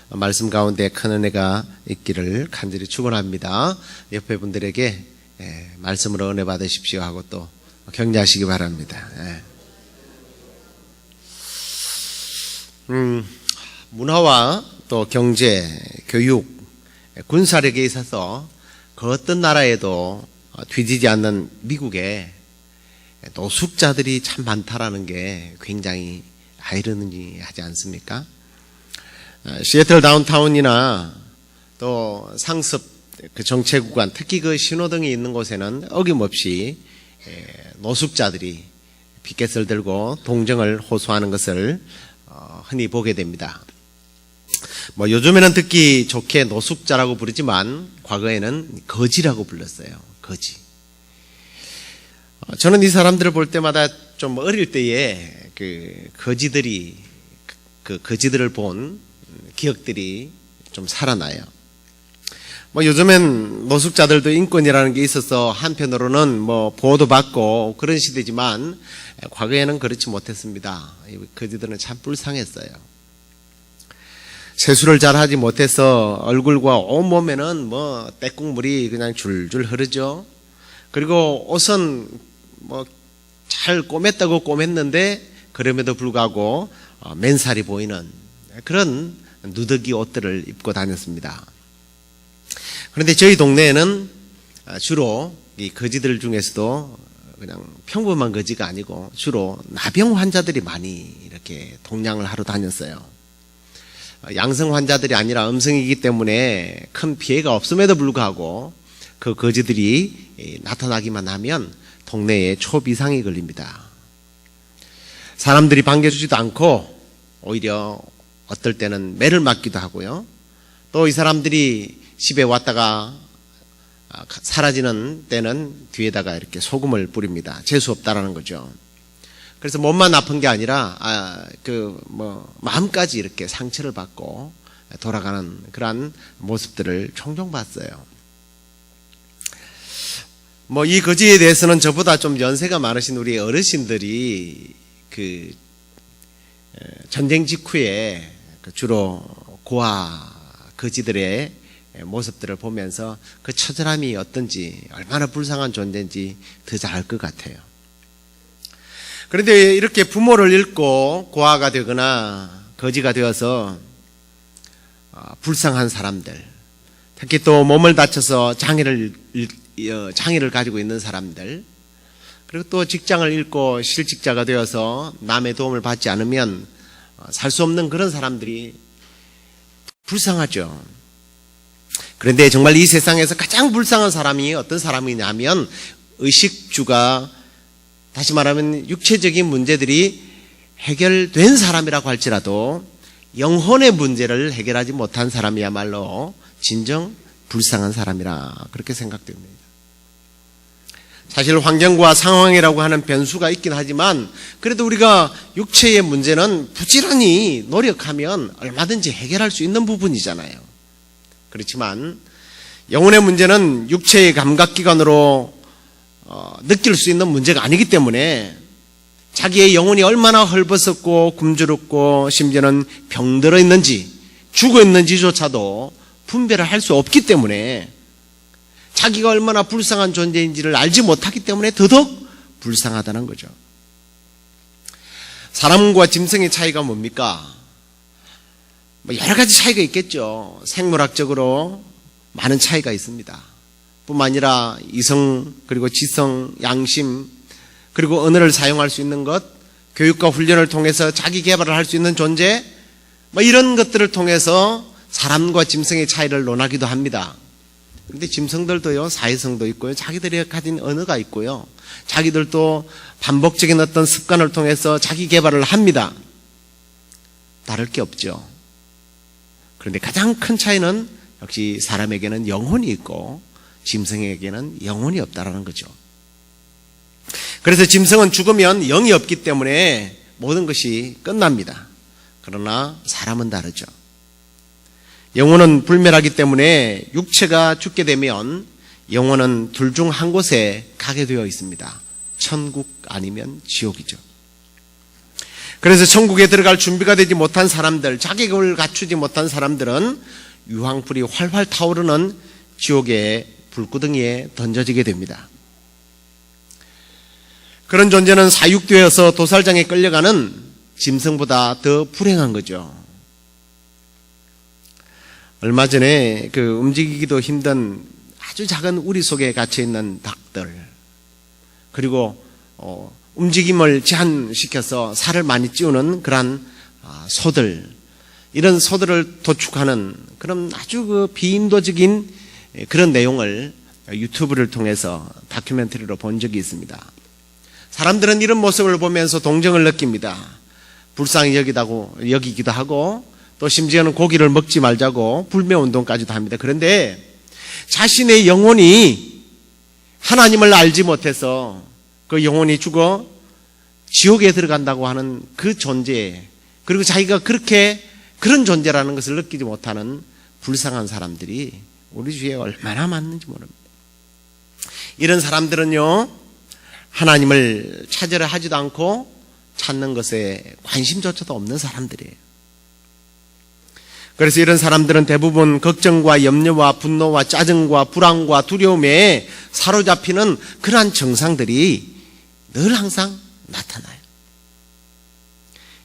말씀 가운데 큰 은혜가 있기를 간절히 축원합니다. 옆에 분들에게 말씀으로 은혜 받으십시오 하고 또 격려하시기 바랍니다. 문화와 또 경제, 교육, 군사력에 있어서 그 어떤 나라에도 뒤지지 않는 미국에 노숙자들이 참 많다라는 게 굉장히 아이러니하지 않습니까? 시애틀 다운타운이나 또 상습 그 정체 구간, 특히 그 신호등이 있는 곳에는 어김없이 노숙자들이 피켓을 들고 동정을 호소하는 것을 흔히 보게 됩니다. 요즘에는 듣기 좋게 노숙자라고 부르지만 과거에는 거지라고 불렀어요. 거지. 저는 이 사람들을 볼 때마다 좀 어릴 때에 그 거지들을 본 기억들이 좀 살아나요. 요즘엔 노숙자들도 인권이라는 게 있어서 한편으로는 보호도 받고 그런 시대지만 과거에는 그렇지 못했습니다. 거지들은 참 불쌍했어요. 세수를 잘 하지 못해서 얼굴과 온몸에는 떼국물이 그냥 줄줄 흐르죠. 그리고 옷은 잘 꼬맸다고 꼬맸는데 그럼에도 불구하고 맨살이 보이는 그런 누더기 옷들을 입고 다녔습니다. 그런데 저희 동네에는 주로 이 거지들 중에서도 그냥 평범한 거지가 아니고 주로 나병 환자들이 많이 이렇게 동냥을 하러 다녔어요. 양성 환자들이 아니라 음성이기 때문에 큰 피해가 없음에도 불구하고 그 거지들이 나타나기만 하면 동네에 초비상이 걸립니다. 사람들이 반겨주지도 않고 오히려 어떨 때는 매를 맞기도 하고요. 또 이 사람들이 집에 왔다가 사라지는 때는 뒤에다가 이렇게 소금을 뿌립니다. 재수 없다라는 거죠. 그래서 몸만 아픈 게 아니라 마음까지 이렇게 상처를 받고 돌아가는 그러한 모습들을 종종 봤어요. 이 거지에 대해서는 저보다 좀 연세가 많으신 우리 어르신들이 전쟁 직후에 주로 고아 거지들의 모습들을 보면서 그 처절함이 어떤지, 얼마나 불쌍한 존재인지 더 잘 알 것 같아요. 그런데 이렇게 부모를 잃고 고아가 되거나 거지가 되어서 불쌍한 사람들, 특히 또 몸을 다쳐서 장애를 가지고 있는 사람들, 그리고 또 직장을 잃고 실직자가 되어서 남의 도움을 받지 않으면 살 수 없는 그런 사람들이 불쌍하죠. 그런데 정말 이 세상에서 가장 불쌍한 사람이 어떤 사람이냐면 의식주가, 다시 말하면 육체적인 문제들이 해결된 사람이라고 할지라도 영혼의 문제를 해결하지 못한 사람이야말로 진정 불쌍한 사람이라 그렇게 생각됩니다. 사실 환경과 상황이라고 하는 변수가 있긴 하지만 그래도 우리가 육체의 문제는 부지런히 노력하면 얼마든지 해결할 수 있는 부분이잖아요. 그렇지만 영혼의 문제는 육체의 감각기관으로 느낄 수 있는 문제가 아니기 때문에 자기의 영혼이 얼마나 헐벗었고 굶주렸고 심지어는 병들어 있는지 죽어 있는지조차도 분별을 할 수 없기 때문에 자기가 얼마나 불쌍한 존재인지를 알지 못하기 때문에 더더욱 불쌍하다는 거죠. 사람과 짐승의 차이가 뭡니까? 여러 가지 차이가 있겠죠. 생물학적으로 많은 차이가 있습니다. 뿐만 아니라 이성, 그리고 지성, 양심, 그리고 언어를 사용할 수 있는 것, 교육과 훈련을 통해서 자기 개발을 할 수 있는 존재, 이런 것들을 통해서 사람과 짐승의 차이를 논하기도 합니다. 그런데 짐승들도요, 사회성도 있고요, 자기들이 가진 언어가 있고요, 자기들도 반복적인 어떤 습관을 통해서 자기 개발을 합니다. 다를 게 없죠. 그런데 가장 큰 차이는 역시 사람에게는 영혼이 있고 짐승에게는 영혼이 없다라는 거죠. 그래서 짐승은 죽으면 영이 없기 때문에 모든 것이 끝납니다. 그러나 사람은 다르죠. 영혼은 불멸하기 때문에 육체가 죽게 되면 영혼은 둘 중 한 곳에 가게 되어 있습니다. 천국 아니면 지옥이죠. 그래서 천국에 들어갈 준비가 되지 못한 사람들, 자격을 갖추지 못한 사람들은 유황불이 활활 타오르는 지옥의 불구덩이에 던져지게 됩니다. 그런 존재는 사육되어서 도살장에 끌려가는 짐승보다 더 불행한 거죠. 얼마 전에 그 움직이기도 힘든 아주 작은 우리 속에 갇혀있는 닭들, 그리고 움직임을 제한시켜서 살을 많이 찌우는 그러한 소들, 이런 소들을 도축하는 그런 아주 그 비인도적인 그런 내용을 유튜브를 통해서 다큐멘터리로 본 적이 있습니다. 사람들은 이런 모습을 보면서 동정을 느낍니다. 불쌍히 여기기도 하고, 또 심지어는 고기를 먹지 말자고 불매운동까지도 합니다. 그런데 자신의 영혼이 하나님을 알지 못해서 그 영혼이 죽어 지옥에 들어간다고 하는 그 존재, 그리고 자기가 그런 존재라는 것을 느끼지 못하는 불쌍한 사람들이 우리 주위에 얼마나 많은지 모릅니다. 이런 사람들은요, 하나님을 찾으려 하지도 않고 찾는 것에 관심조차도 없는 사람들이에요. 그래서 이런 사람들은 대부분 걱정과 염려와 분노와 짜증과 불안과 두려움에 사로잡히는 그러한 증상들이 늘 항상 나타나요.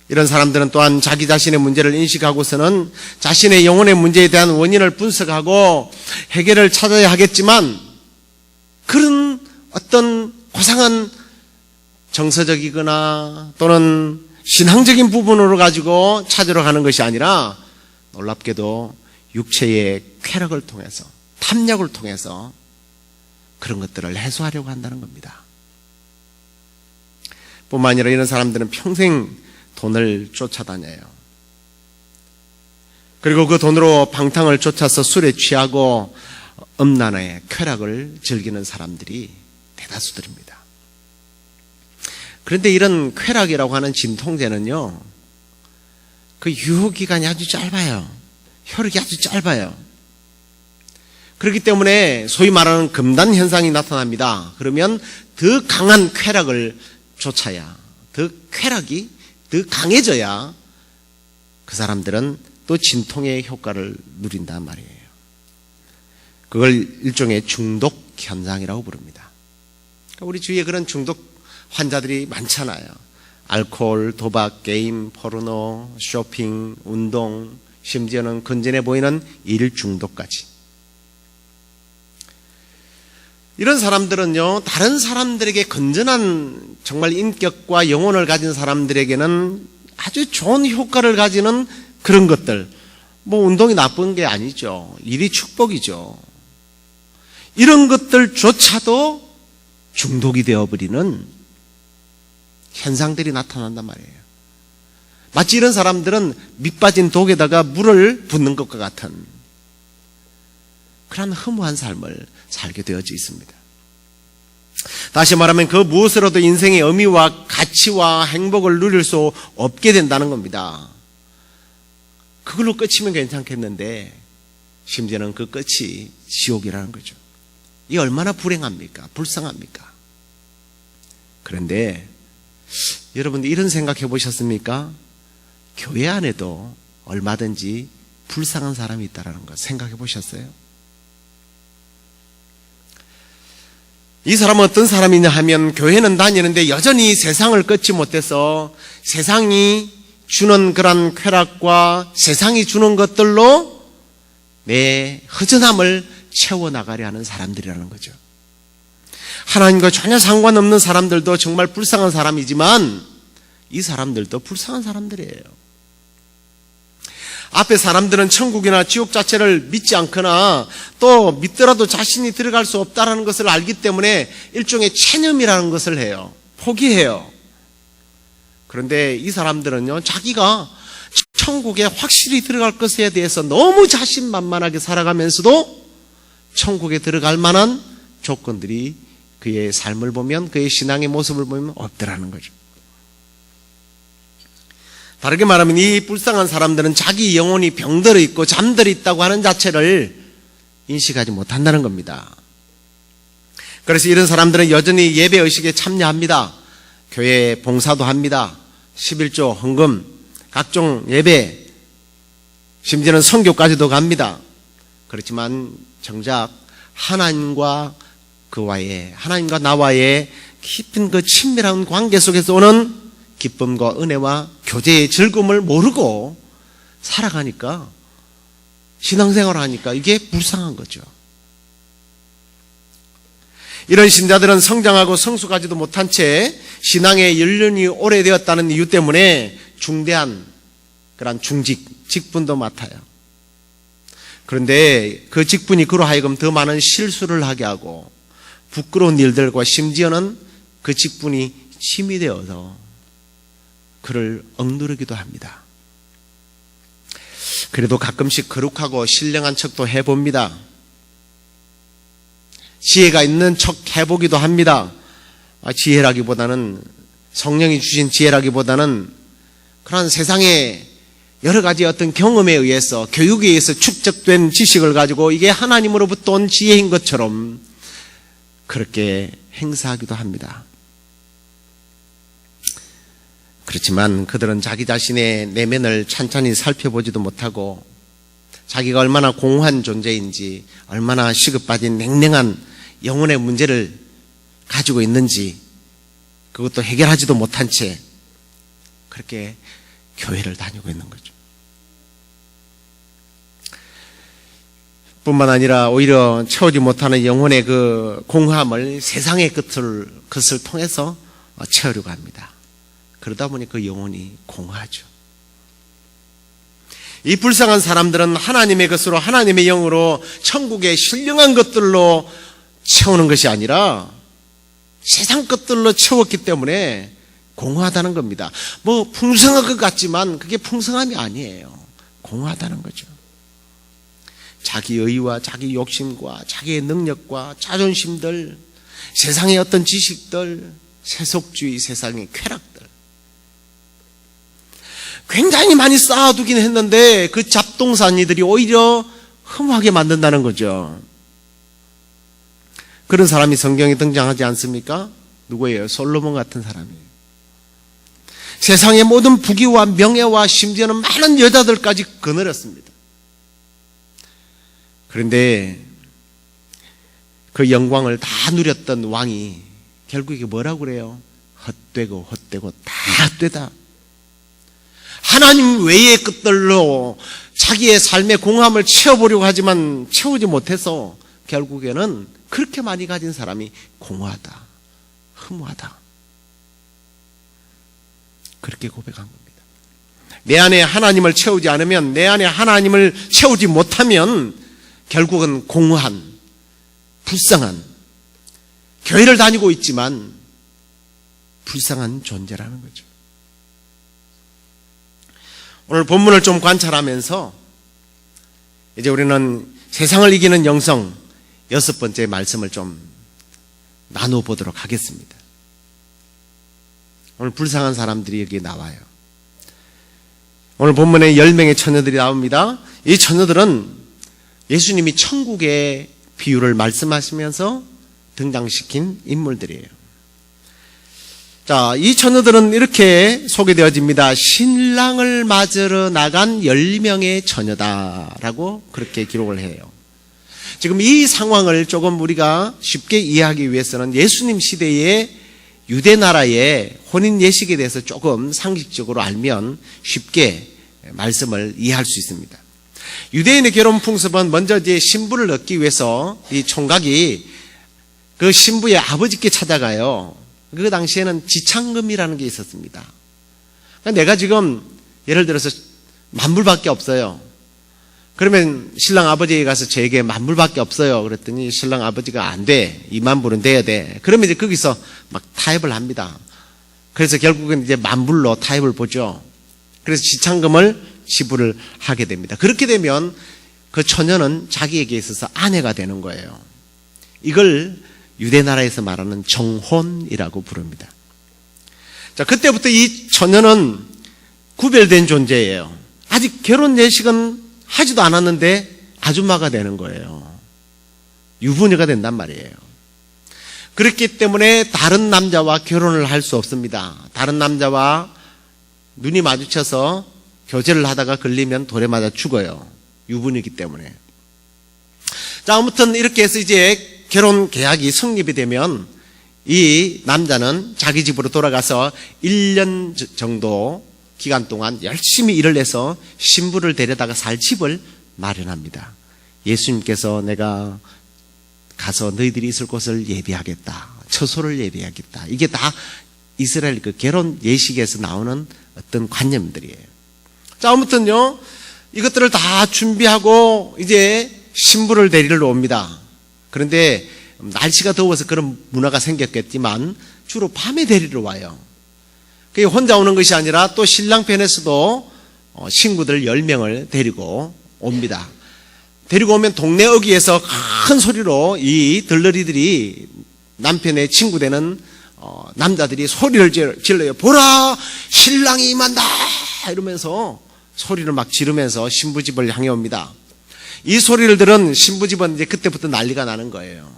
이런 사람들은 또한 자기 자신의 문제를 인식하고서는 자신의 영혼의 문제에 대한 원인을 분석하고 해결을 찾아야 하겠지만, 그런 어떤 고상한 정서적이거나 또는 신앙적인 부분으로 가지고 찾으러 가는 것이 아니라, 놀랍게도 육체의 쾌락을 통해서, 탐욕을 통해서 그런 것들을 해소하려고 한다는 겁니다. 뿐만 아니라 이런 사람들은 평생 돈을 쫓아다녀요. 그리고 그 돈으로 방탕을 쫓아서 술에 취하고 음란의 쾌락을 즐기는 사람들이 대다수들입니다. 그런데 이런 쾌락이라고 하는 진통제는요, 그 유효기간이 아주 짧아요. 혈액이 아주 짧아요. 그렇기 때문에 소위 말하는 금단 현상이 나타납니다. 그러면 더 강한 쾌락을 쫓아야, 쾌락이 더 강해져야 그 사람들은 또 진통의 효과를 누린단 말이에요. 그걸 일종의 중독 현상이라고 부릅니다. 우리 주위에 그런 중독 환자들이 많잖아요. 알코올, 도박, 게임, 포르노, 쇼핑, 운동, 심지어는 건전해 보이는 일 중독까지. 이런 사람들은요, 다른 사람들에게 건전한 정말 인격과 영혼을 가진 사람들에게는 아주 좋은 효과를 가지는 그런 것들, 운동이 나쁜 게 아니죠. 일이 축복이죠. 이런 것들조차도 중독이 되어버리는 현상들이 나타난단 말이에요. 마치 이런 사람들은 밑빠진 독에다가 물을 붓는 것과 같은 그런 허무한 삶을 살게 되어져 있습니다. 다시 말하면 그 무엇으로도 인생의 의미와 가치와 행복을 누릴 수 없게 된다는 겁니다. 그걸로 끝이면 괜찮겠는데 심지어는 그 끝이 지옥이라는 거죠. 이게 얼마나 불행합니까? 불쌍합니까? 그런데 여러분들 이런 생각해 보셨습니까? 교회 안에도 얼마든지 불쌍한 사람이 있다는 거 생각해 보셨어요? 이 사람은 어떤 사람이냐 하면 교회는 다니는데 여전히 세상을 끊지 못해서 세상이 주는 그런 쾌락과 세상이 주는 것들로 내 허전함을 채워나가려 하는 사람들이라는 거죠. 하나님과 전혀 상관없는 사람들도 정말 불쌍한 사람이지만 이 사람들도 불쌍한 사람들이에요. 앞에 사람들은 천국이나 지옥 자체를 믿지 않거나 또 믿더라도 자신이 들어갈 수 없다는 것을 알기 때문에 일종의 체념이라는 것을 해요. 포기해요. 그런데 이 사람들은요, 자기가 천국에 확실히 들어갈 것에 대해서 너무 자신만만하게 살아가면서도 천국에 들어갈 만한 조건들이 그의 삶을 보면, 그의 신앙의 모습을 보면 없더라는 거죠. 다르게 말하면 이 불쌍한 사람들은 자기 영혼이 병들어 있고 잠들어 있다고 하는 자체를 인식하지 못한다는 겁니다. 그래서 이런 사람들은 여전히 예배의식에 참여합니다. 교회 봉사도 합니다. 11조, 헌금, 각종 예배, 심지어는 선교까지도 갑니다. 그렇지만 정작 하나님과 나와의 깊은 그 친밀한 관계 속에서 오는 기쁨과 은혜와 교제의 즐거움을 모르고 살아가니까, 신앙생활을 하니까 이게 불쌍한 거죠. 이런 신자들은 성장하고 성숙하지도 못한 채 신앙의 연륜이 오래되었다는 이유 때문에 중대한 그런 직분도 맡아요. 그런데 그 직분이 그로 하여금 더 많은 실수를 하게 하고 부끄러운 일들과 심지어는 그 직분이 힘이 되어서 그를 억누르기도 합니다. 그래도 가끔씩 거룩하고 신령한 척도 해봅니다. 지혜가 있는 척 해보기도 합니다. 지혜라기보다는, 성령이 주신 지혜라기보다는 그런 세상의 여러 가지 어떤 경험에 의해서, 교육에 의해서 축적된 지식을 가지고 이게 하나님으로부터 온 지혜인 것처럼 그렇게 행사하기도 합니다. 그렇지만 그들은 자기 자신의 내면을 찬찬히 살펴보지도 못하고 자기가 얼마나 공허한 존재인지, 얼마나 시급빠진 냉랭한 영혼의 문제를 가지고 있는지 그것도 해결하지도 못한 채 그렇게 교회를 다니고 있는 거죠. 뿐만 아니라 오히려 채우지 못하는 영혼의 그 공허함을 세상의 것을 통해서 채우려고 합니다. 그러다 보니 그 영혼이 공허하죠. 이 불쌍한 사람들은 하나님의 것으로, 하나님의 영으로 천국의 신령한 것들로 채우는 것이 아니라 세상 것들로 채웠기 때문에 공허하다는 겁니다. 뭐 풍성한 것 같지만 그게 풍성함이 아니에요. 공허하다는 거죠. 자기 의와 자기 욕심과 자기의 능력과 자존심들, 세상의 어떤 지식들, 세속주의, 세상의 쾌락들 굉장히 많이 쌓아두긴 했는데 그 잡동사니들이 오히려 흠하게 만든다는 거죠. 그런 사람이 성경에 등장하지 않습니까? 누구예요? 솔로몬 같은 사람이에요. 세상의 모든 부귀와 명예와 심지어는 많은 여자들까지 거느렸습니다. 그런데 그 영광을 다 누렸던 왕이 결국에 뭐라고 그래요? 헛되고 다 헛되다. 하나님 외의 것들로 자기의 삶의 공허함을 채워보려고 하지만 채우지 못해서 결국에는 그렇게 많이 가진 사람이 공허하다, 흠하다, 그렇게 고백한 겁니다. 내 안에 하나님을 채우지 않으면, 내 안에 하나님을 채우지 못하면 결국은 공허한, 불쌍한, 교회를 다니고 있지만 불쌍한 존재라는 거죠. 오늘 본문을 좀 관찰하면서 이제 우리는 세상을 이기는 영성 6번째 말씀을 좀 나눠보도록 하겠습니다. 오늘 불쌍한 사람들이 여기 나와요. 오늘 본문에 10명의 처녀들이 나옵니다. 이 처녀들은 예수님이 천국의 비유를 말씀하시면서 등장시킨 인물들이에요. 자, 이 처녀들은 이렇게 소개되어집니다. 신랑을 맞으러 나간 10명의 처녀다라고 그렇게 기록을 해요. 지금 이 상황을 조금 우리가 쉽게 이해하기 위해서는 예수님 시대의 유대 나라의 혼인 예식에 대해서 조금 상식적으로 알면 쉽게 말씀을 이해할 수 있습니다. 유대인의 결혼 풍습은 먼저 이제 신부를 얻기 위해서 이 총각이 그 신부의 아버지께 찾아가요. 그 당시에는 지창금이라는 게 있었습니다. 내가 지금 예를 들어서 10,000불밖에 없어요. 그러면 신랑 아버지에 가서 저에게 10,000불밖에 없어요. 그랬더니 신랑 아버지가 안 돼. 20,000불은 돼야 돼. 그러면 이제 거기서 막 타협을 합니다. 그래서 결국은 이제 10,000불로 타협을 보죠. 그래서 지창금을 지불을 하게 됩니다. 그렇게 되면 그 처녀는 자기에게 있어서 아내가 되는 거예요. 이걸 유대 나라에서 말하는 정혼이라고 부릅니다. 자, 그때부터 이 처녀는 구별된 존재예요. 아직 결혼 예식은 하지도 않았는데 아줌마가 되는 거예요. 유부녀가 된단 말이에요. 그렇기 때문에 다른 남자와 결혼을 할 수 없습니다. 다른 남자와 눈이 마주쳐서 교제를 하다가 걸리면 돌에 맞아 죽어요. 유분이기 때문에. 자, 아무튼 이렇게 해서 이제 결혼 계약이 성립이 되면 이 남자는 자기 집으로 돌아가서 1년 정도 기간 동안 열심히 일을 해서 신부를 데려다가 살 집을 마련합니다. 예수님께서 내가 가서 너희들이 있을 곳을 예비하겠다. 처소를 예비하겠다. 이게 다 이스라엘 그 결혼 예식에서 나오는 어떤 관념들이에요. 자, 아무튼요, 이것들을 다 준비하고 이제 신부를 데리러 옵니다. 그런데 날씨가 더워서 그런 문화가 생겼겠지만 주로 밤에 데리러 와요. 그게 혼자 오는 것이 아니라 또 신랑 편에서도 친구들 10명을 데리고 옵니다. 데리고 오면 동네 어귀에서 큰 소리로 이 들러리들이 남편의 친구 되는 남자들이 소리를 질러요. 보라, 신랑이 임한다 이러면서 소리를 막 지르면서 신부집을 향해 옵니다. 이 소리를 들은 신부집은 이제 그때부터 난리가 나는 거예요.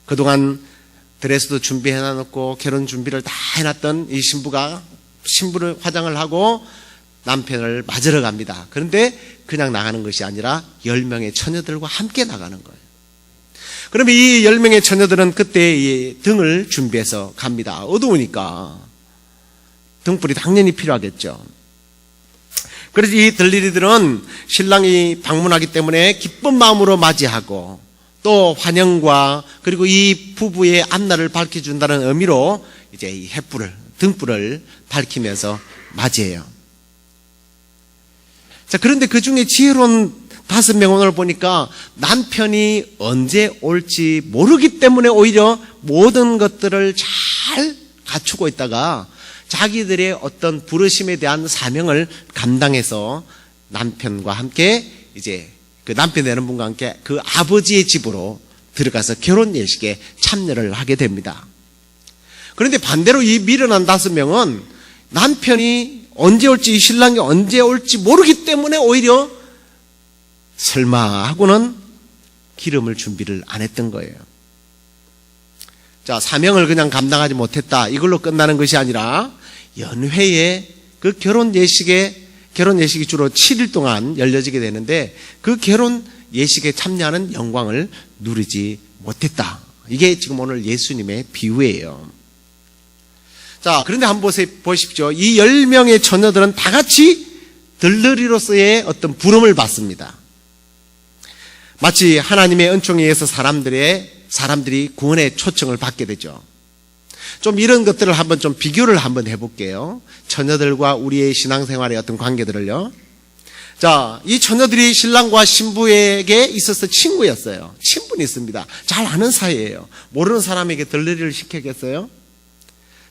그동안 드레스도 준비해놨고 결혼 준비를 다 해놨던 이 신부가 신부를 화장을 하고 남편을 맞으러 갑니다. 그런데 그냥 나가는 것이 아니라 10명의 처녀들과 함께 나가는 거예요. 그러면 이 10명의 처녀들은 그때 이 등을 준비해서 갑니다. 어두우니까 등불이 당연히 필요하겠죠. 그래서 이 들리리들은 신랑이 방문하기 때문에 기쁜 마음으로 맞이하고 또 환영과 그리고 이 부부의 앞날을 밝혀준다는 의미로 이제 이 등불을 밝히면서 맞이해요. 자, 그런데 그 중에 지혜로운 5명 오늘 보니까 남편이 언제 올지 모르기 때문에 오히려 모든 것들을 잘 갖추고 있다가 자기들의 어떤 부르심에 대한 사명을 감당해서 남편과 함께 이제 그 남편 되는 분과 함께 그 아버지의 집으로 들어가서 결혼 예식에 참여를 하게 됩니다. 그런데 반대로 이 미련한 5명은 남편이 언제 올지 신랑이 언제 올지 모르기 때문에 오히려 설마 하고는 기름을 준비를 안 했던 거예요. 자, 사명을 그냥 감당하지 못했다 이걸로 끝나는 것이 아니라 연회에 그 결혼 예식이 주로 7일 동안 열려지게 되는데 그 결혼 예식에 참여하는 영광을 누리지 못했다. 이게 지금 오늘 예수님의 비유예요. 자, 그런데 한번 보십시오. 이 10명의 처녀들은 다 같이 들러리로서의 어떤 부름을 받습니다. 마치 하나님의 은총에 의해서 사람들이 구원의 초청을 받게 되죠. 좀 이런 것들을 한번 좀 비교를 한번 해볼게요. 처녀들과 우리의 신앙생활의 어떤 관계들을요. 자, 이 처녀들이 신랑과 신부에게 있어서 친구였어요. 친분이 있습니다. 잘 아는 사이예요. 모르는 사람에게 들러리를 시키겠어요?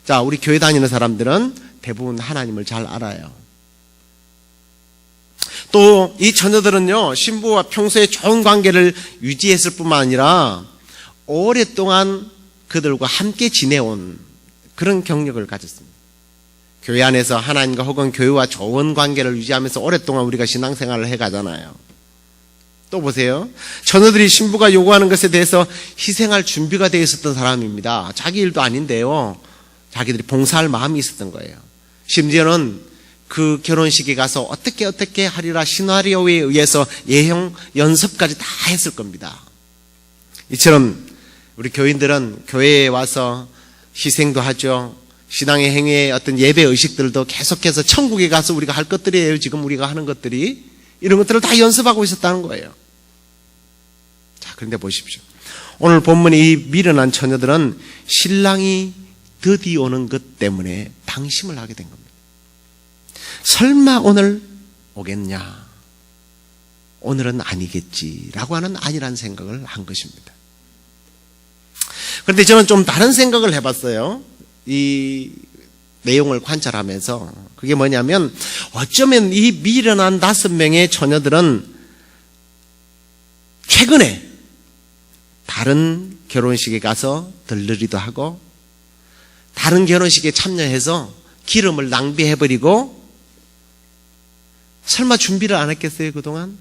자, 우리 교회 다니는 사람들은 대부분 하나님을 잘 알아요. 또 이 처녀들은요, 신부와 평소에 좋은 관계를 유지했을 뿐만 아니라 오랫동안 그들과 함께 지내온 그런 경력을 가졌습니다. 교회 안에서 하나님과 혹은 교회와 좋은 관계를 유지하면서 오랫동안 우리가 신앙생활을 해가잖아요. 또 보세요. 처녀들이 신부가 요구하는 것에 대해서 희생할 준비가 되어 있었던 사람입니다. 자기 일도 아닌데요, 자기들이 봉사할 마음이 있었던 거예요. 심지어는 그 결혼식에 가서 어떻게 하리라 시나리오에 의해서 예형 연습까지 다 했을 겁니다. 이처럼 우리 교인들은 교회에 와서 희생도 하죠. 신앙의 행위의 어떤 예배 의식들도 계속해서 천국에 가서 우리가 할 것들이에요. 지금 우리가 하는 것들이 이런 것들을 다 연습하고 있었다는 거예요. 자, 그런데 보십시오. 오늘 본문의 이 미련한 처녀들은 신랑이 드디어 오는 것 때문에 방심을 하게 된 겁니다. 설마 오늘 오겠냐? 오늘은 아니겠지라고 하는 안일한 생각을 한 것입니다. 그런데 저는 좀 다른 생각을 해봤어요. 이 내용을 관찰하면서. 그게 뭐냐면 어쩌면 이 미련한 5명의 처녀들은 최근에 다른 결혼식에 가서 들르리도 하고 다른 결혼식에 참여해서 기름을 낭비해버리고 설마 준비를 안 했겠어요, 그동안?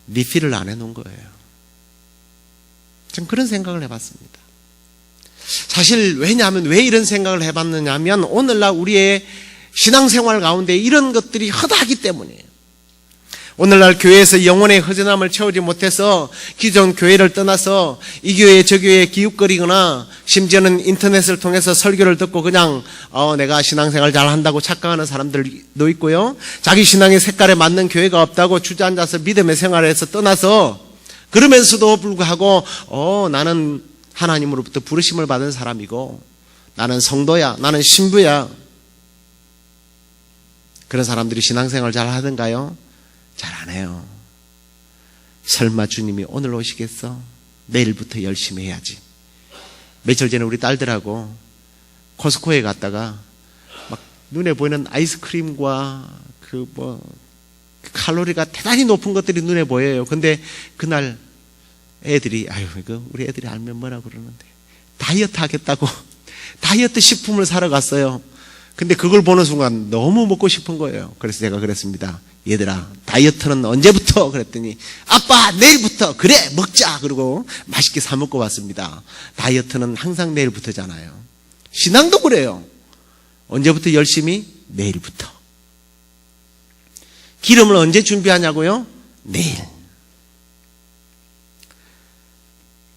리필을 안 해놓은 거예요. 전 그런 생각을 해봤습니다. 사실 왜냐하면 왜 이런 생각을 해봤느냐 하면 오늘날 우리의 신앙생활 가운데 이런 것들이 허다하기 때문이에요. 오늘날 교회에서 영혼의 허전함을 채우지 못해서 기존 교회를 떠나서 이 교회 저 교회에 기웃거리거나 심지어는 인터넷을 통해서 설교를 듣고 그냥 내가 신앙생활 잘 한다고 착각하는 사람들도 있고요. 자기 신앙의 색깔에 맞는 교회가 없다고 주저앉아서 믿음의 생활에서 떠나서 그러면서도 불구하고 나는 하나님으로부터 부르심을 받은 사람이고 나는 성도야, 나는 신부야. 그런 사람들이 신앙생활 잘 하던가요? 잘 안 해요. 설마 주님이 오늘 오시겠어? 내일부터 열심히 해야지. 며칠 전에 우리 딸들하고 코스코에 갔다가 막 눈에 보이는 아이스크림과 칼로리가 대단히 높은 것들이 눈에 보여요. 근데 그날 애들이 이거 우리 애들이 알면 뭐라 그러는데 다이어트 하겠다고 다이어트 식품을 사러 갔어요. 근데 그걸 보는 순간 너무 먹고 싶은 거예요. 그래서 제가 그랬습니다. 얘들아, 다이어트는 언제부터? 그랬더니 아빠 내일부터. 그래 먹자. 그러고 맛있게 사 먹고 왔습니다. 다이어트는 항상 내일부터잖아요. 신앙도 그래요. 언제부터 열심히? 내일부터. 기름을 언제 준비하냐고요? 내일.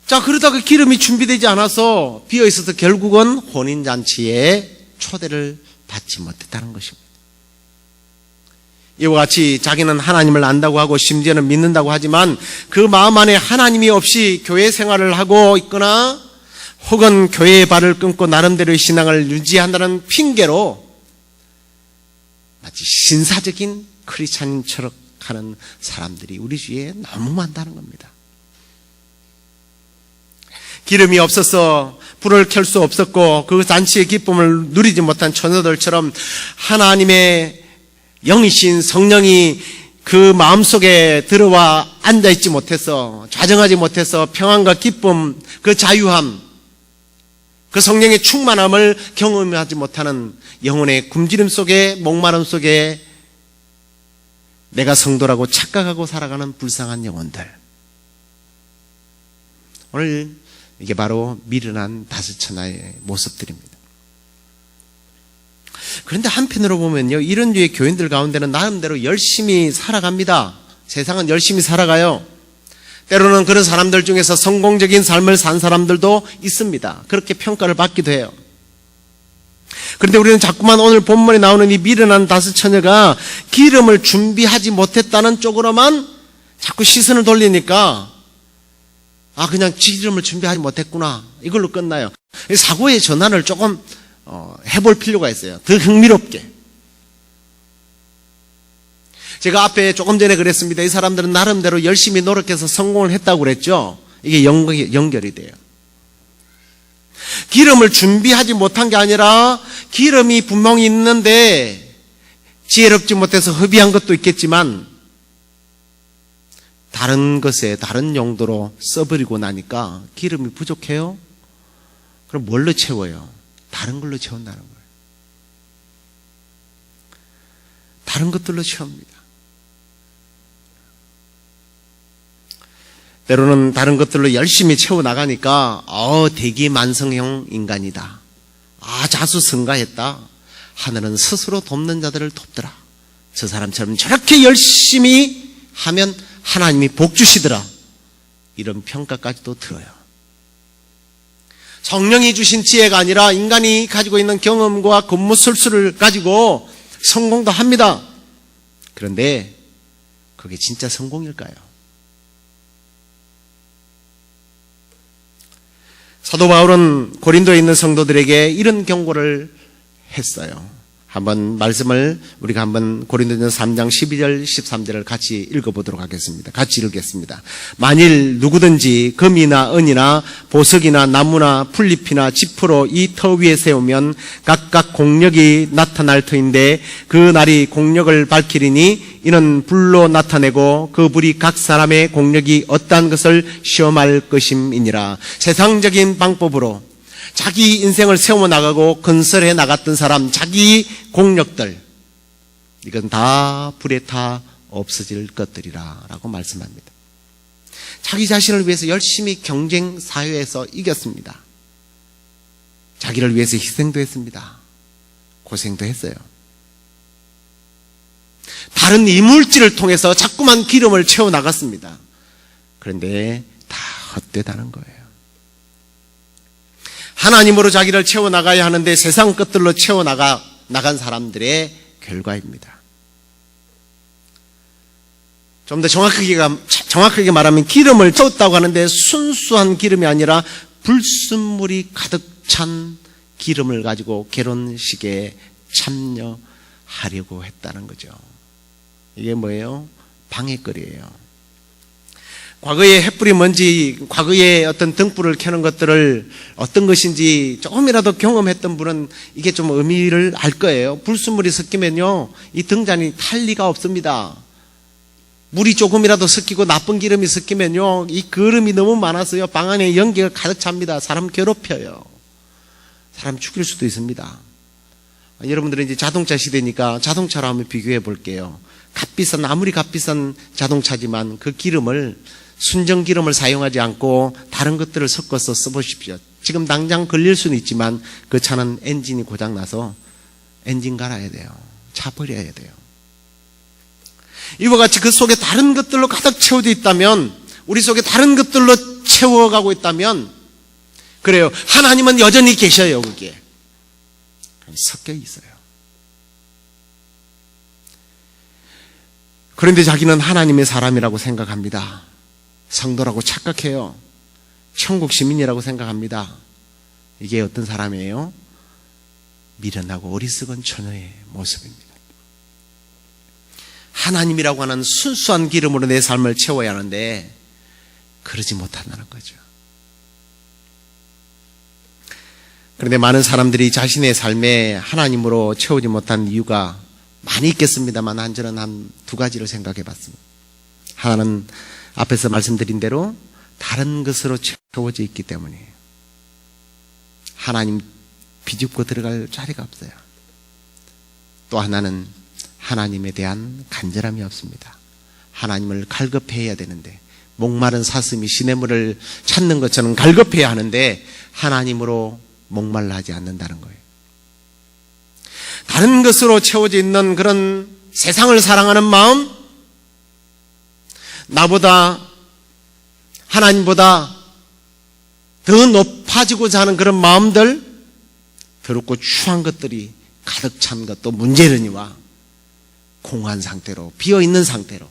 자, 그러다가 기름이 준비되지 않아서 비어있어서 결국은 혼인잔치에 초대를 받지 못했다는 것입니다. 이와 같이 자기는 하나님을 안다고 하고 심지어는 믿는다고 하지만 그 마음 안에 하나님이 없이 교회 생활을 하고 있거나 혹은 교회의 발을 끊고 나름대로의 신앙을 유지한다는 핑계로 마치 신사적인 크리스찬인처럼 하는 사람들이 우리 주위에 너무 많다는 겁니다. 기름이 없어서 불을 켤 수 없었고 그 잔치의 기쁨을 누리지 못한 처녀들처럼 하나님의 영이신 성령이 그 마음속에 들어와 앉아있지 못해서 좌정하지 못해서 평안과 기쁨, 그 자유함, 그 성령의 충만함을 경험하지 못하는 영혼의 굶주림 속에 목마름 속에 내가 성도라고 착각하고 살아가는 불쌍한 영혼들. 오늘 이게 바로 미련한 다섯 처녀의 모습들입니다. 그런데 한편으로 보면요, 이런 류의 교인들 가운데는 나름대로 열심히 살아갑니다. 세상은 열심히 살아가요. 때로는 그런 사람들 중에서 성공적인 삶을 산 사람들도 있습니다. 그렇게 평가를 받기도 해요. 그런데 우리는 자꾸만 오늘 본문에 나오는 이 미련한 다섯 처녀가 기름을 준비하지 못했다는 쪽으로만 자꾸 시선을 돌리니까 그냥 기름을 준비하지 못했구나, 이걸로 끝나요. 사고의 전환을 조금 해볼 필요가 있어요. 더 흥미롭게. 제가 앞에 조금 전에 그랬습니다. 이 사람들은 나름대로 열심히 노력해서 성공을 했다고 그랬죠. 이게 연결이 돼요. 기름을 준비하지 못한 게 아니라 기름이 분명히 있는데 지혜롭지 못해서 허비한 것도 있겠지만 다른 것에 다른 용도로 써버리고 나니까 기름이 부족해요? 그럼 뭘로 채워요? 다른 걸로 채운다는 거예요. 다른 것들로 채웁니다. 때로는 다른 것들로 열심히 채워나가니까 대기만성형 인간이다. 자수성가했다. 하늘은 스스로 돕는 자들을 돕더라. 저 사람처럼 저렇게 열심히 하면 하나님이 복 주시더라. 이런 평가까지도 들어요. 성령이 주신 지혜가 아니라 인간이 가지고 있는 경험과 근무술수를 가지고 성공도 합니다. 그런데 그게 진짜 성공일까요? 사도 바울은 고린도에 있는 성도들에게 이런 경고를 했어요. 한번 말씀을 우리가 한번 고린도전서 3장 12절 13절을 같이 읽어보도록 하겠습니다. 같이 읽겠습니다. 만일 누구든지 금이나 은이나 보석이나 나무나 풀잎이나 지프로 이 터 위에 세우면 각각 공력이 나타날 터인데 그 날이 공력을 밝히리니 이는 불로 나타내고 그 불이 각 사람의 공력이 어떠한 것을 시험할 것임이니라. 세상적인 방법으로 자기 인생을 세워나가고 건설해 나갔던 사람, 자기 공력들, 이건 다 불에 타 없어질 것들이라 라고 말씀합니다. 자기 자신을 위해서 열심히 경쟁 사회에서 이겼습니다. 자기를 위해서 희생도 했습니다. 고생도 했어요. 다른 이물질을 통해서 자꾸만 기름을 채워나갔습니다. 그런데 다 헛되다는 거예요. 하나님으로 자기를 채워나가야 하는데 세상 것들로 나간 사람들의 결과입니다. 좀 더 정확하게 말하면 기름을 채웠다고 하는데 순수한 기름이 아니라 불순물이 가득 찬 기름을 가지고 결혼식에 참여하려고 했다는 거죠. 이게 뭐예요? 방해거리예요. 과거에 햇불이 뭔지, 과거에 어떤 등불을 켜는 것들을 어떤 것인지 조금이라도 경험했던 분은 이게 좀 의미를 알 거예요. 불순물이 섞이면요, 이 등잔이 탈 리가 없습니다. 물이 조금이라도 섞이고 나쁜 기름이 섞이면요, 이 거름이 너무 많아서요, 방 안에 연기가 가득 찹니다. 사람 괴롭혀요. 사람 죽일 수도 있습니다. 여러분들은 이제 자동차 시대니까 자동차로 한번 비교해 볼게요. 아무리 값비싼 자동차지만 그 기름을, 순정 기름을 사용하지 않고 다른 것들을 섞어서 써보십시오. 지금 당장 걸릴 수는 있지만 그 차는 엔진이 고장나서 엔진 갈아야 돼요. 차 버려야 돼요. 이와 같이 그 속에 다른 것들로 가득 채워져 있다면, 우리 속에 다른 것들로 채워가고 있다면, 그래요. 하나님은 여전히 계셔요, 거기에. 섞여 있어요. 그런데 자기는 하나님의 사람이라고 생각합니다. 성도라고 착각해요. 천국 시민이라고 생각합니다. 이게 어떤 사람이에요? 미련하고 어리석은 처녀의 모습입니다. 하나님이라고 하는 순수한 기름으로 내 삶을 채워야 하는데 그러지 못한다는 거죠. 그런데 많은 사람들이 자신의 삶에 하나님으로 채우지 못한 이유가 많이 있겠습니다만, 저는 한 두 가지를 생각해 봤습니다. 하나는 앞에서 말씀드린 대로 다른 것으로 채워져 있기 때문이에요. 하나님 비집고 들어갈 자리가 없어요. 또 하나는 하나님에 대한 간절함이 없습니다. 하나님을 갈급해야 되는데, 목마른 사슴이 시냇물을 찾는 것처럼 갈급해야 하는데 하나님으로 목말라 하지 않는다는 거예요. 다른 것으로 채워져 있는 그런 세상을 사랑하는 마음, 나보다, 하나님보다 더 높아지고자 하는 그런 마음들, 더럽고 추한 것들이 가득 찬 것도 문제르니와 공허한 상태로, 비어있는 상태로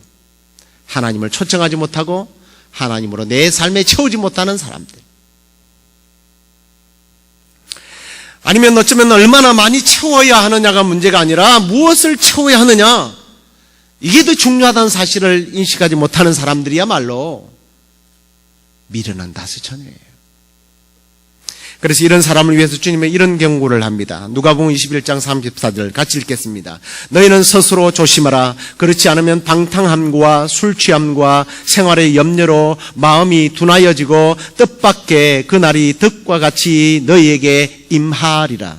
하나님을 초청하지 못하고 하나님으로 내 삶에 채우지 못하는 사람들, 아니면 어쩌면 얼마나 많이 채워야 하느냐가 문제가 아니라 무엇을 채워야 하느냐, 이게 더 중요하다는 사실을 인식하지 못하는 사람들이야말로 미련한 다스처녀예요. 그래서 이런 사람을 위해서 주님은 이런 경고를 합니다. 누가복음 21장 34절 같이 읽겠습니다. 너희는 스스로 조심하라. 그렇지 않으면 방탕함과 술 취함과 생활의 염려로 마음이 둔하여지고 뜻밖의 그날이 득과 같이 너희에게 임하리라.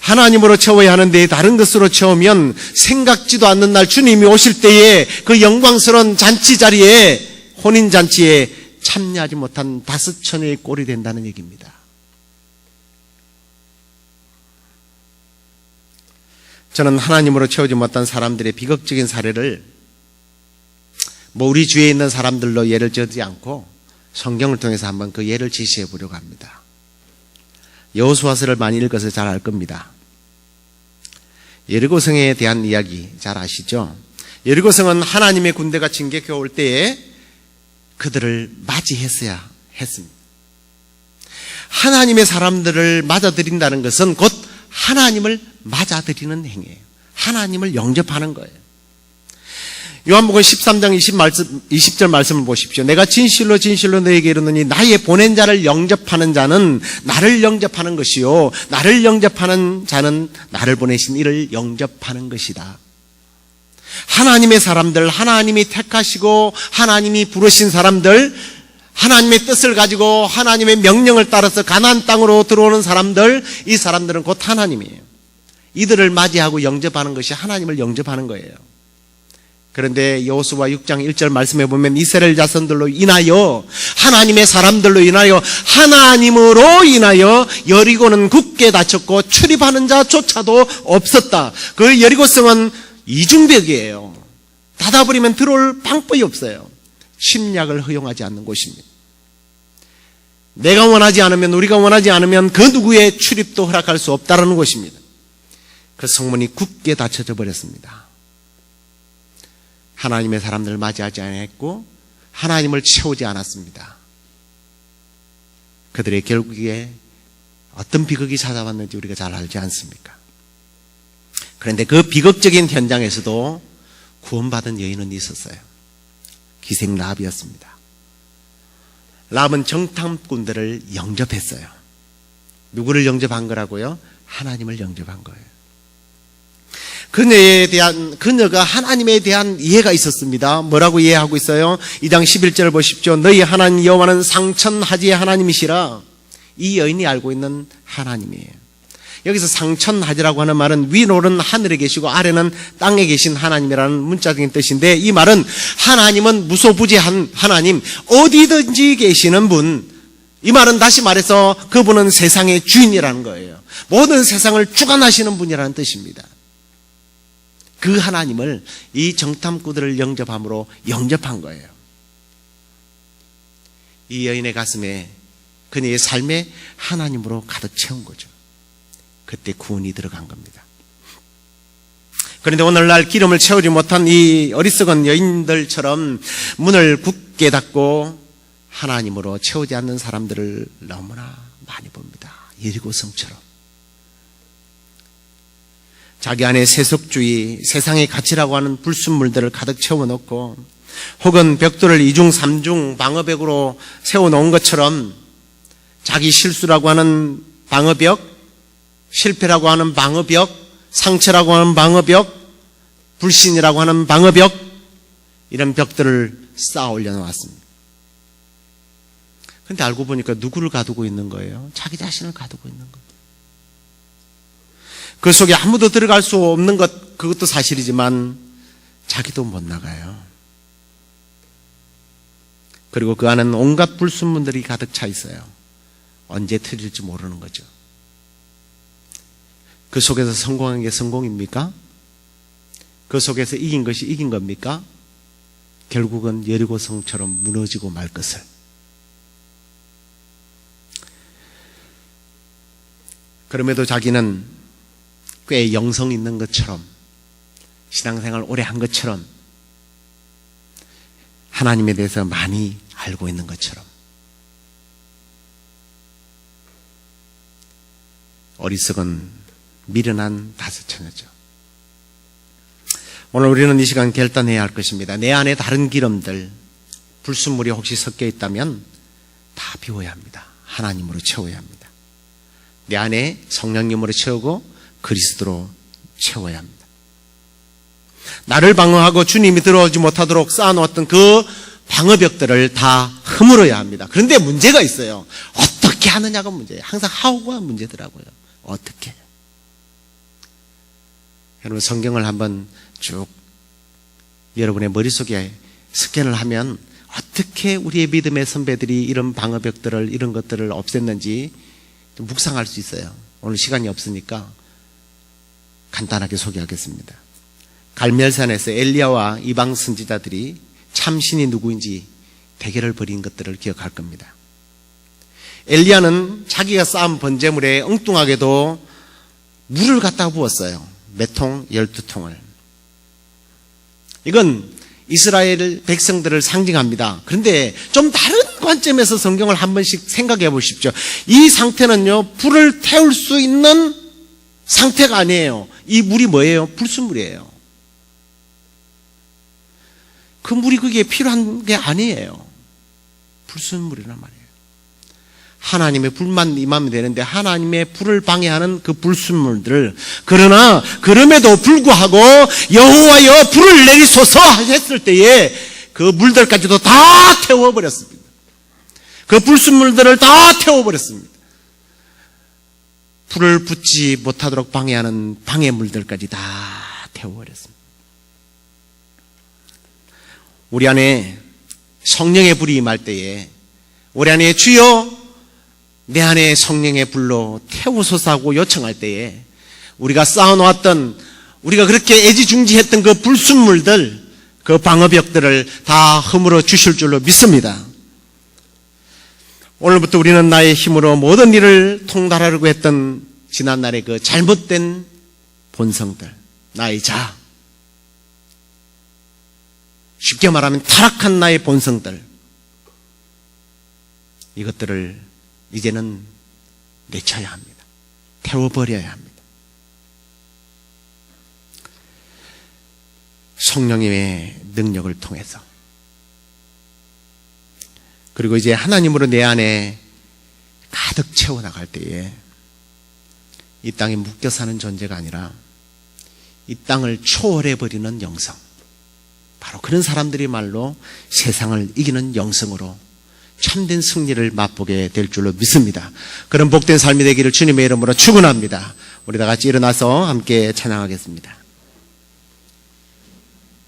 하나님으로 채워야 하는데 다른 것으로 채우면 생각지도 않는 날 주님이 오실 때에 그 영광스러운 잔치 자리에, 혼인 잔치에 참여하지 못한 다스처녀의 꼴이 된다는 얘기입니다. 저는 하나님으로 채우지 못한 사람들의 비극적인 사례를 우리 주위에 있는 사람들로 예를 들지 않고 성경을 통해서 한번 그 예를 제시해 보려고 합니다. 여호수아서를 많이 읽어서 잘 알 겁니다. 여리고성에 대한 이야기 잘 아시죠? 여리고성은 하나님의 군대가 진격해 올 때에 그들을 맞이했어야 했습니다. 하나님의 사람들을 맞아들인다는 것은 곧 하나님을 맞아들이는 행위예요. 하나님을 영접하는 거예요. 요한복음 13장 20절 말씀을 보십시오. 내가 진실로 진실로 너에게 이르노니 나의 보낸 자를 영접하는 자는 나를 영접하는 것이요, 나를 영접하는 자는 나를 보내신 이를 영접하는 것이다. 하나님의 사람들, 하나님이 택하시고 하나님이 부르신 사람들, 하나님의 뜻을 가지고 하나님의 명령을 따라서 가나안 땅으로 들어오는 사람들, 이 사람들은 곧 하나님이에요. 이들을 맞이하고 영접하는 것이 하나님을 영접하는 거예요. 그런데 여호수아 6장 1절 말씀해 보면 이스라엘 자손들로 인하여, 하나님의 사람들로 인하여, 하나님으로 인하여 여리고는 굳게 닫혔고 출입하는 자조차도 없었다. 그 여리고성은 이중벽이에요. 닫아버리면 들어올 방법이 없어요. 침략을 허용하지 않는 곳입니다. 내가 원하지 않으면, 우리가 원하지 않으면 그 누구의 출입도 허락할 수 없다는 것입니다. 그 성문이 굳게 닫혀져 버렸습니다. 하나님의 사람들을 맞이하지 않았고 하나님을 채우지 않았습니다. 그들의 결국에 어떤 비극이 찾아왔는지 우리가 잘 알지 않습니까? 그런데 그 비극적인 현장에서도 구원받은 여인은 있었어요. 기생 라합이었습니다. 라합은 정탐꾼들을 영접했어요. 누구를 영접한 거라고요? 하나님을 영접한 거예요. 그녀가 하나님에 대한 이해가 있었습니다. 뭐라고 이해하고 있어요? 2장 11절을 보십시오. 너희 하나님 여호와는 상천하지의 하나님이시라. 이 여인이 알고 있는 하나님이에요. 여기서 상천하지라고 하는 말은 위로는 하늘에 계시고 아래는 땅에 계신 하나님이라는 문자적인 뜻인데, 이 말은 하나님은 무소부지한 하나님, 어디든지 계시는 분. 이 말은 다시 말해서 그분은 세상의 주인이라는 거예요. 모든 세상을 주관하시는 분이라는 뜻입니다. 그 하나님을 이 정탐꾼들을 영접함으로 영접한 거예요. 이 여인의 가슴에, 그녀의 삶에 하나님으로 가득 채운 거죠. 그때 구원이 들어간 겁니다. 그런데 오늘날 기름을 채우지 못한 이 어리석은 여인들처럼 문을 굳게 닫고 하나님으로 채우지 않는 사람들을 너무나 많이 봅니다. 여리고 성처럼. 자기 안에 세속주의, 세상의 가치라고 하는 불순물들을 가득 채워놓고, 혹은 벽돌을 2중 3중 방어벽으로 세워놓은 것처럼 자기 실수라고 하는 방어벽, 실패라고 하는 방어벽, 상처라고 하는 방어벽, 불신이라고 하는 방어벽, 이런 벽들을 쌓아 올려놓았습니다. 그런데 알고 보니까 누구를 가두고 있는 거예요? 자기 자신을 가두고 있는 거예요. 그 속에 아무도 들어갈 수 없는 것, 그것도 사실이지만 자기도 못 나가요. 그리고 그 안은 온갖 불순물들이 가득 차 있어요. 언제 터질지 모르는 거죠. 그 속에서 성공한 게 성공입니까? 그 속에서 이긴 것이 이긴 겁니까? 결국은 여리고성처럼 무너지고 말 것을. 그럼에도 자기는 꽤 영성 있는 것처럼, 신앙생활 오래 한 것처럼, 하나님에 대해서 많이 알고 있는 것처럼, 어리석은 미련한 다섯 처녀죠. 오늘 우리는 이 시간 결단해야 할 것입니다. 내 안에 다른 기름들, 불순물이 혹시 섞여 있다면 다 비워야 합니다. 하나님으로 채워야 합니다. 내 안에 성령님으로 채우고 그리스도로 채워야 합니다. 나를 방어하고 주님이 들어오지 못하도록 쌓아놓았던 그 방어벽들을 다 허물어야 합니다. 그런데 문제가 있어요. 어떻게 하느냐가 문제예요. 항상 하우가 문제더라고요. 어떻게? 여러분, 성경을 한번 쭉 여러분의 머릿속에 스캔을 하면 어떻게 우리의 믿음의 선배들이 이런 방어벽들을, 이런 것들을 없앴는지 좀 묵상할 수 있어요. 오늘 시간이 없으니까 간단하게 소개하겠습니다. 갈멜산에서 엘리야와 이방 선지자들이 참신이 누구인지 대결을 벌인 것들을 기억할 겁니다. 엘리야는 자기가 쌓은 번제물에 엉뚱하게도 물을 갖다 부었어요. 몇 통? 12통을. 이건 이스라엘 백성들을 상징합니다. 그런데 좀 다른 관점에서 성경을 한 번씩 생각해 보십시오. 이 상태는요, 불을 태울 수 있는 상태가 아니에요. 이 물이 뭐예요? 불순물이에요. 그 물이 그게 필요한 게 아니에요. 불순물이란 말이에요. 하나님의 불만 임하면 되는데 하나님의 불을 방해하는 그 불순물들을, 그러나 그럼에도 불구하고 여호와여 불을 내리소서 했을 때에 그 물들까지도 다 태워버렸습니다. 그 불순물들을 다 태워버렸습니다. 불을 붙지 못하도록 방해하는 방해물들까지 다 태워버렸습니다. 우리 안에 성령의 불이 임할 때에 우리 안에 주여 내 안에 성령의 불로 태우소서 하고 요청할 때에 우리가 쌓아놓았던 우리가 그렇게 애지중지했던 그 불순물들, 그 방어벽들을 다 허물어 주실 줄로 믿습니다. 오늘부터 우리는 나의 힘으로 모든 일을 통달하려고 했던 지난날의 그 잘못된 본성들, 나의 자아, 쉽게 말하면 타락한 나의 본성들, 이것들을 이제는 내쳐야 합니다. 태워버려야 합니다. 성령님의 능력을 통해서. 그리고 이제 하나님으로 내 안에 가득 채워나갈 때에 이 땅에 묶여 사는 존재가 아니라 이 땅을 초월해버리는 영성, 바로 그런 사람들이 말로 세상을 이기는 영성으로 참된 승리를 맛보게 될 줄로 믿습니다. 그런 복된 삶이 되기를 주님의 이름으로 축원합니다. 우리 다 같이 일어나서 함께 찬양하겠습니다.